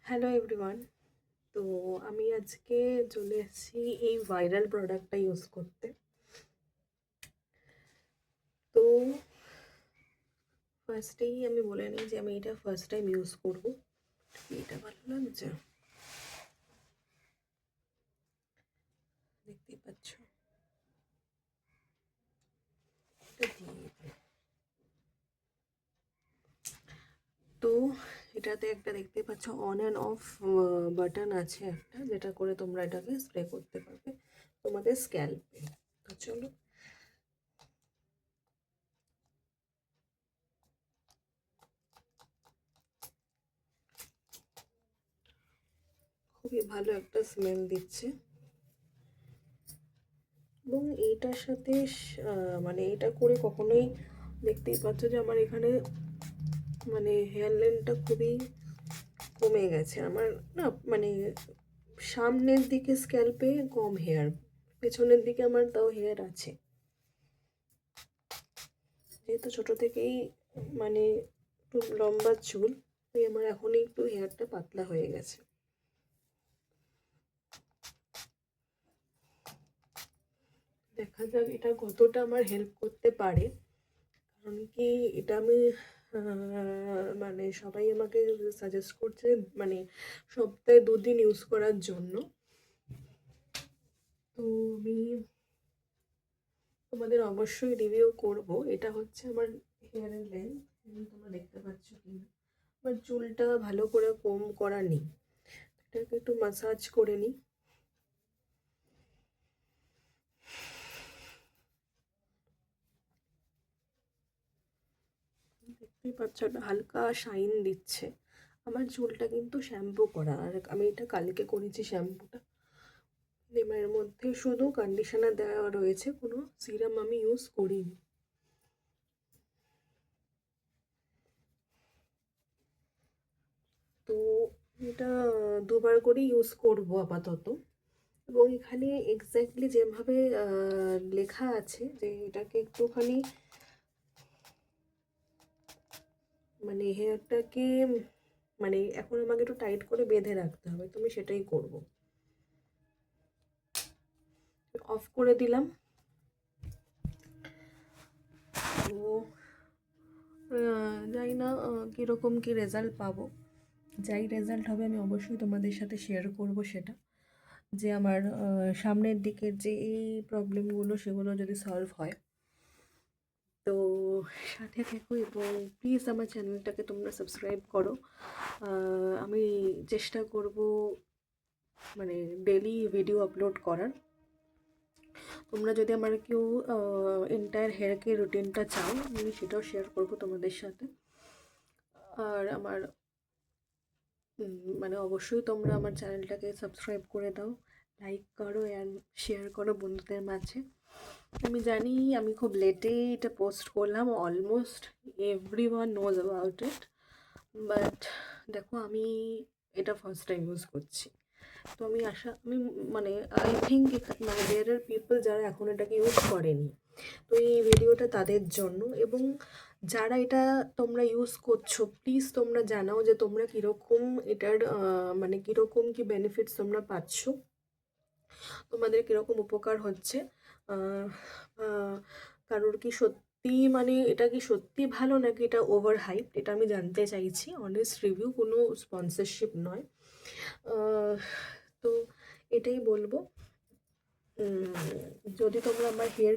Hello everyone. তো আমি আজকে চলে এসেছি এই ভাইরাল প্রোডাক্টটা ইউজ করতে। তো ফার্স্টেই আমি বলে নিই যে আমি এটা ফার্স্ট টাইম ইউজ করবো। এটা ভালো লাগছে, দেখতেই পাচ্ছ। এটা দিয়ে দিই। তো এটাতে একটা দেখতে পাচ্ছ অন অ্যান্ড অফ বাটন আছে একটা, যেটা করে তোমরা এটাকে স্প্রে করতে পারবে তোমাদের স্ক্যাল্পে। তো চলো, খুবই ভালো একটা স্মেল দিচ্ছে। এবং এইটার সাথে মানে এটা করে কখনোই, দেখতেই পাচ্ছ যে আমার এখানে মানে হেয়ার লেন্থটা খুবই কমে গেছে আমার। না মানে সামনের দিকে স্ক্যাল্পে কম হেয়ার, পেছনের দিকে আমার তাও হেয়ার আছে। যেহেতু ছোট থেকেই মানে একটু লম্বা চুল, তাই আমার এখনই একটু হেয়ারটা পাতলা হয়ে গেছে। দেখা যাক এটা কতটা আমার হেল্প করতে পারে। কারণ কি এটা আমি মানে সবাই আমাকে সাজেস্ট করছে মানে সপ্তাহে 2 দিন ইউজ করার জন্য। তো আমি তোমাদের অবশ্যই রিভিউ করব। এটা হচ্ছে আমার হেয়ারের লেন্থ, তোমরা দেখতে পাচ্ছ কিনা। আমার চুলটা ভালো করে কম করা নেই, এটাকে একটু মাসাজ করে নিই। দেখতেই পাচ্ছ একটা হালকা শাইন দিচ্ছে। আমার চুলটা কিন্তু শ্যাম্পু করা, আর আমি এটা কালকে করেছি শ্যাম্পুটা। এর মধ্যে শুধু কন্ডিশনার দেওয়া রয়েছে, কোনো সিরাম আমি ইউজ করিনি। তো এটা 2বার করে ইউজ করব আপাতত। এবং এখানে এক্স্যাক্টলি যেভাবে লেখা আছে যে এটাকে একটুখানি মানে হেয়ারটাকে মানে এখন আমাকে একটু টাইট করে বেঁধে রাখতে হবে, তো আমি সেটাই করব। অফ করে দিলাম। তো জানি না কীরকম কী রেজাল্ট পাবো। যাই রেজাল্ট হবে আমি অবশ্যই তোমাদের সাথে শেয়ার করব সেটা, যে আমার সামনের দিকের যে এই প্রবলেমগুলো সেগুলো যদি সলভ হয়। তো সাথে থেকো এবং প্লিজ আমার চ্যানেলটাকে তোমরা সাবস্ক্রাইব করো। আমি চেষ্টা করব মানে ডেলি ভিডিও আপলোড করার। তোমরা যদি আমার কেউ এন্টায়ার হেয়ার কেয়ার রুটিনটা চাও, আমি সেটাও শেয়ার করব তোমাদের সাথে। আর আমার মানে অবশ্যই তোমরা আমার চ্যানেলটাকে সাবস্ক্রাইব করে দাও, লাইক করো অ্যান্ড শেয়ার করো বন্ধুদের মাঝে। আমি জানি আমি খুব লেটেই এটা পোস্ট করলাম, almost everyone knows about it, but দেখো আমি এটা ফার্স্ট টাইম ইউজ করছি। তো আমি মানে আই থিঙ্ক মানে দেয়ার আর পিপল যারা এখন এটাকে ইউজ করেনি। তো এই ভিডিওটা তাদের জন্য। এবং যারা এটা তোমরা ইউজ করছো, প্লিজ তোমরা জানাও যে তোমরা কীরকম এটার মানে কীরকম কি বেনিফিটস তোমরা পাচ্ছ, তোমাদের কীরকম উপকার হচ্ছে। কারোর কি সত্যি মানে এটা কি সত্যি ভালো নাকি এটা ওভার হাইপ, এটা আমি জানতে চাইছি। অনেস্ট রিভিউ, কোনো স্পন্সরশিপ নয়। তো এটাই বলবো। যদি তোমরা আমার হেয়ার